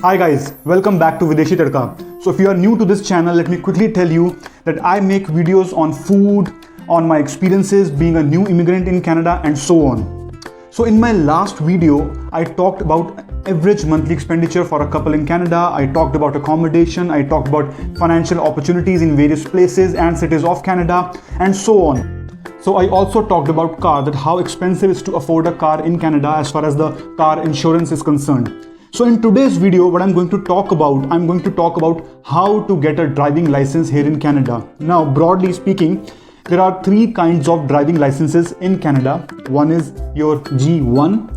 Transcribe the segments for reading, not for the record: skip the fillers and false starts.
Hi guys, welcome back to Videshi Tadka. So if you are new to this channel, let me quickly tell you that I make videos on food, on my experiences being a new immigrant in Canada and so on. So in my last video, I talked about average monthly expenditure for a couple in Canada. I talked about accommodation, I talked about financial opportunities in various places and cities of Canada and so on. So I also talked about car, that how expensive it is to afford a car in Canada as far as the car insurance is concerned. So in today's video, what I'm going to talk about how to get a driving license here in Canada. Now, broadly speaking, there are three kinds of driving licenses in Canada. One is your G1,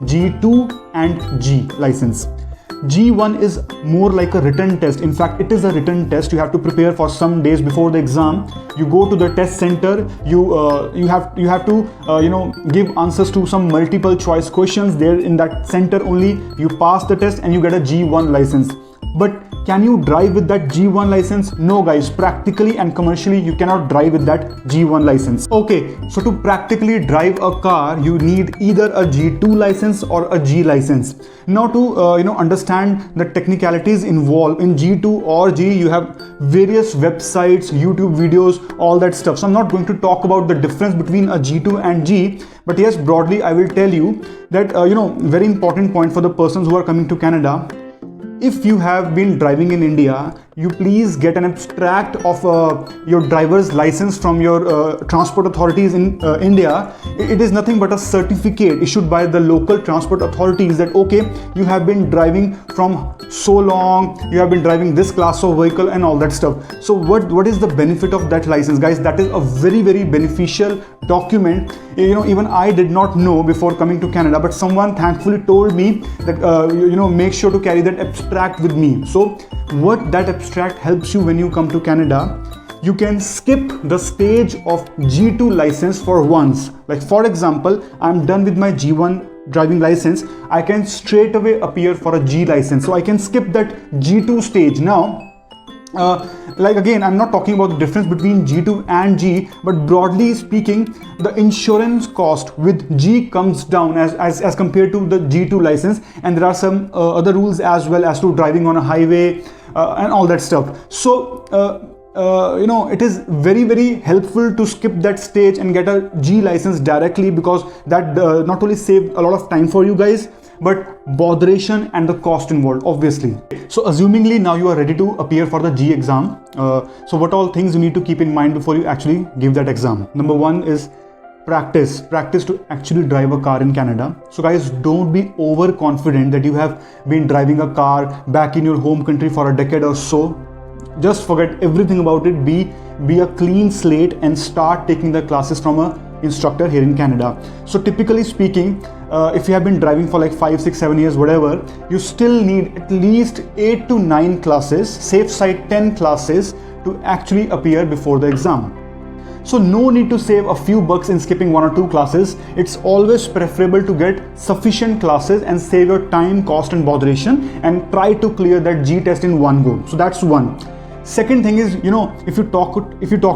G2 and G license. G1 is more like a written test. In fact, it is a written test. You have to prepare for some days before the exam. You go to the test center. You have to give answers to some multiple choice questions there in that center only. You pass the test and you get a G1 license. But can you drive with that G1 license? No guys, practically and commercially you cannot drive with that G1 license. Okay, so to practically drive a car, you need either a G2 license or a G license. Now to understand the technicalities involved in G2 or G, you have various websites, YouTube videos, all that stuff. So I'm not going to talk about the difference between a G2 and G, but yes, broadly I will tell you that very important point for the persons who are coming to Canada. If you have been driving in India, you please get an abstract of your driver's license from your transport authorities in India. It is nothing but a certificate issued by the local transport authorities that okay, you have been driving from so long, you have been driving this class of vehicle and all that stuff. So what is the benefit of that license, guys? That is a very beneficial document. Even I did not know before coming to Canada, but someone thankfully told me that make sure to carry that abstract with me. So what that abstract helps you when you come to Canada, you can skip the stage of G2 license for once. Like for example, I'm done with my G1 driving license, I can straight away appear for a G license. So I can skip that G2 stage. Now again, I'm not talking about the difference between G2 and G, but broadly speaking, the insurance cost with G comes down as compared to the G2 license, and there are some other rules as well as to driving on a highway and all that stuff. So it is very helpful to skip that stage and get a G license directly, because that not only save a lot of time for you guys, but botheration and the cost involved, obviously. So assumingly now you are ready to appear for the G exam. So what all things you need to keep in mind before you actually give that exam? Number one is practice to actually drive a car in Canada. So guys, don't be overconfident that you have been driving a car back in your home country for a decade or so. Just forget everything about it. Be a clean slate and start taking the classes from a instructor here in Canada. So typically speaking, if you have been driving for like 5, 6, 7 years, whatever, you still need at least 8 to 9 classes, safe side 10 classes to actually appear before the exam. So no need to save a few bucks in skipping 1 or 2 classes. It's always preferable to get sufficient classes and save your time, cost and botheration, and try to clear that G test in one go. So that's one. Second thing is, if you talk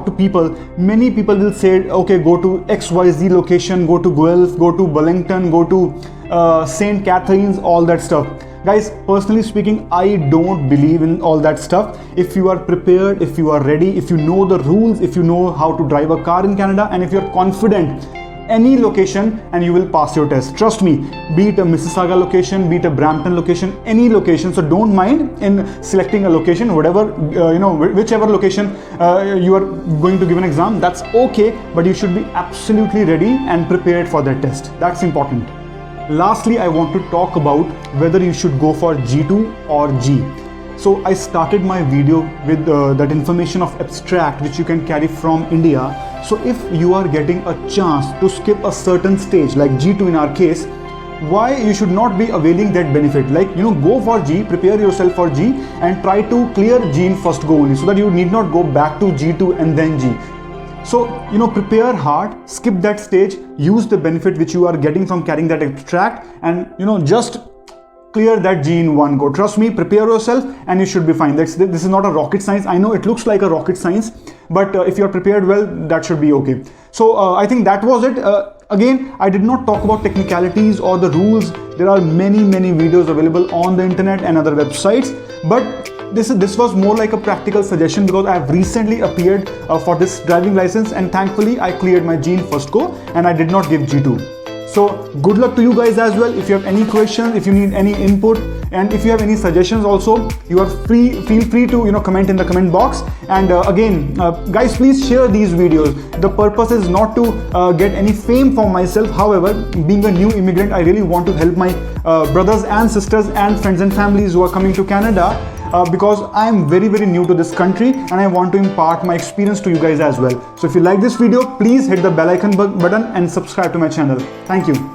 to people, many people will say, okay, go to XYZ location, go to Guelph, go to Wellington, go to St. Catharines, all that stuff. Guys, personally speaking, I don't believe in all that stuff. If you are prepared, if you are ready, if you know the rules, if you know how to drive a car in Canada, and if you're confident, any location and you will pass your test. Trust me, be it a Mississauga location, be it a Brampton location, any location. So don't mind in selecting a location, whatever, whichever location you are going to give an exam, that's okay, but you should be absolutely ready and prepared for that test. That's important. Lastly, I want to talk about whether you should go for G2 or G. So I started my video with that information of abstract which you can carry from India. So if you are getting a chance to skip a certain stage like G2 in our case, why you should not be availing that benefit? Like, go for G, prepare yourself for G and try to clear G in first go only, so that you need not go back to G2 and then G. So, prepare hard, skip that stage, use the benefit which you are getting from carrying that abstract, and, just clear that G in one go. Trust me, prepare yourself and you should be fine. This is not a rocket science. I know it looks like a rocket science, but if you're prepared well, that should be okay. So I think that was it. Again, I did not talk about technicalities or the rules. There are many videos available on the internet and other websites, but this was more like a practical suggestion because I have recently appeared for this driving license, and thankfully I cleared my G in first go and I did not give G2. So good luck to you guys as well. If you have any questions, if you need any input, and if you have any suggestions also, you are feel free to comment in the comment box. And again, guys, please share these videos. The purpose is not to get any fame for myself. However, being a new immigrant, I really want to help my brothers and sisters and friends and families who are coming to Canada, because I am very new to this country and I want to impart my experience to you guys as well. So if you like this video, please hit the bell icon button and subscribe to my channel. Thank you.